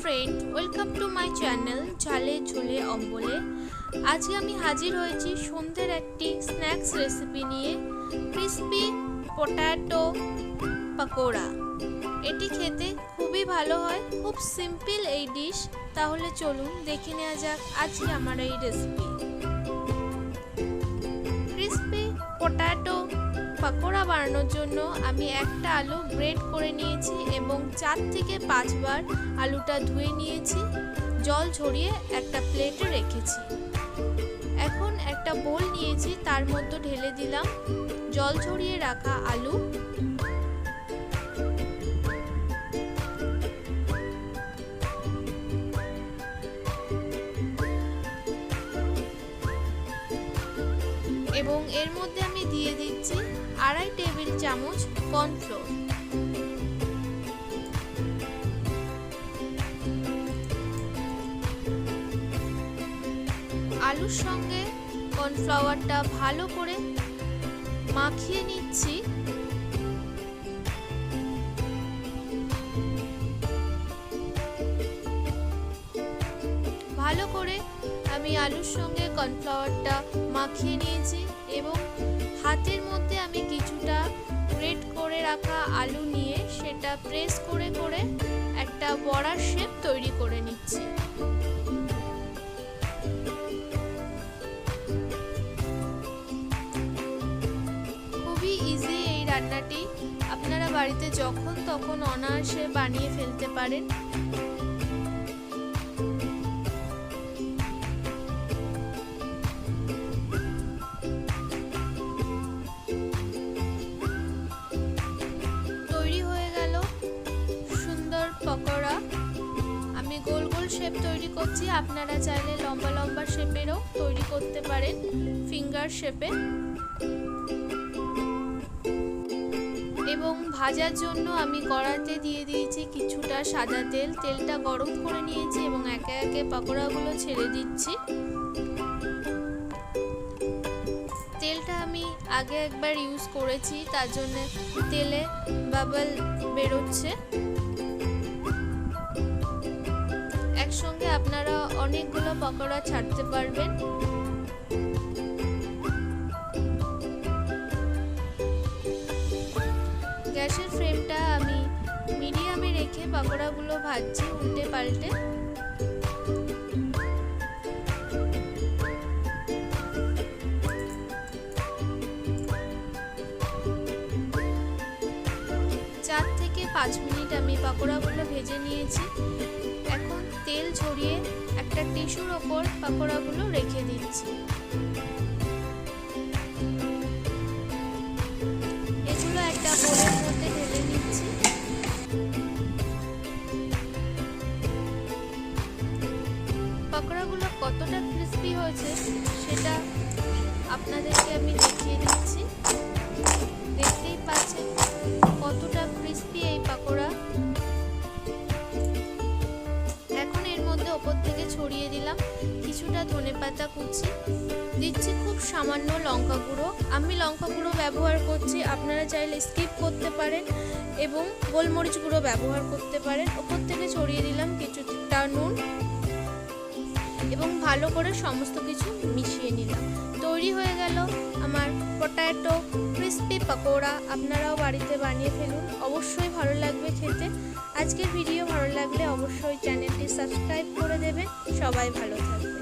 Friend welcome to my channel झाले झोले अम्बले। आज के आमी हाजिर होयेछि सन्ध्येर एकटी स्नैक्स रेसिपि निये क्रिस्पी पोटैटो पकोड़ा। एटी खेते खूबই ভালো হয়, खूब सिम्पल এই डिश। ताहले चलुन देखे नेওয়া যাক আজকে আমার এই রেসিপি। क्रिस्पी पोटैटो पकोड़ा बानाনোর জন্য আমি একটা আলু গ্রেট করে নিয়েছি এবং 4 থেকে 5 বার আলুটা ধুয়ে নিয়েছি, জল ঝরিয়ে একটা প্লেটে রেখেছি। এখন একটা বোল নিয়েছি, তার মধ্যে ঢেলে দিলাম জল ঝরিয়ে রাখা আলু। এবং এর মধ্যে আমি দিয়ে দিচ্ছি 2.5 টেবিল চামচ কর্নফ্লোর। আলুর সঙ্গে কর্নফ্লাওয়ারটা ভালো করে মাখিয়ে নিচ্ছি। ভালো করে আমি আলুর সঙ্গে কর্নফ্লাওয়ারটা মাখিয়ে নিয়েছি এবং হাতের মধ্যে আমি কিছুটা গ্রেট করে রাখা আলু নিয়ে সেটা প্রেস করে করে একটা বড়ার শেপ তৈরি করে নিচ্ছি। খুবই ইজি এই রান্নাটি, আপনারা বাড়িতে যখন তখন অনায়াসে বানিয়ে ফেলতে পারেন। पकोड़ा আমি গোল গোল শেপ তৈরি করছি, আপনারা চাইলে লম্বা লম্বা শেপেরও তৈরি করতে পারেন, ফিঙ্গার শেপে। এবং ভাজার জন্য আমি কড়াইতে দিয়ে দিয়েছি কিছুটা সাদা তেল। তেলটা গরম করে নিয়েছি এবং একে একে পকোড়াগুলো ছেড়ে দিচ্ছি। তেলটা আমি আগে একবার ইউজ করেছি, তার জন্য তেলে বাবল বেরোচ্ছে। একসঙ্গে আপনারা অনেকগুলো পকোড়া ছাড়তে পারবেন। গ্যাসের ফ্লেমটা আমি মিডিয়ামে রেখে পকোড়াগুলো ভাজছি উল্টে পাল্টে। চার থেকে 5 মিনিট আমি পকোড়াগুলো ভেজে নিয়েছি। এখন তেল ঝরিয়ে একটা টিস্যুর ওপর পকোড়াগুলো রেখে দিচ্ছি। এগুলো একটা বোলের মধ্যে ঢেলে নিচ্ছি। পকোড়াগুলো কতটা ক্রিস্পি হয়েছে সেটা আপনাদেরকে আমি দেখিয়ে দিচ্ছি। দেখতেই পাচ্ছেন কতটা ক্রিস্পি এই পকোড়া। ওপর থেকে ছড়িয়ে দিলাম কিছুটা ধনেপাতা কুচি, দিচ্ছি খুব সামান্য লঙ্কা গুঁড়ো। আমি লঙ্কা গুঁড়ো ব্যবহার করছি, আপনারা চাইলে স্কিপ করতে পারেন এবং গোলমরিচ গুঁড়ো ব্যবহার করতে পারেন। ওপর থেকে ছড়িয়ে দিলাম কিছুটা নুন এবং ভালো করে সমস্ত কিছু মিশিয়ে নিলাম। তৈরি হয়ে গেল আমার পটেটো ক্রিস্পি পকোড়া। আপনারাও বাড়িতে বানিয়ে ফেলুন, অবশ্যই ভালো লাগবে খেতে। আজকের ভিডিও ভালো লাগলে অবশ্যই চ্যানেলটি সাবস্ক্রাইব করে দেবেন। সবাই ভালো থাকবে।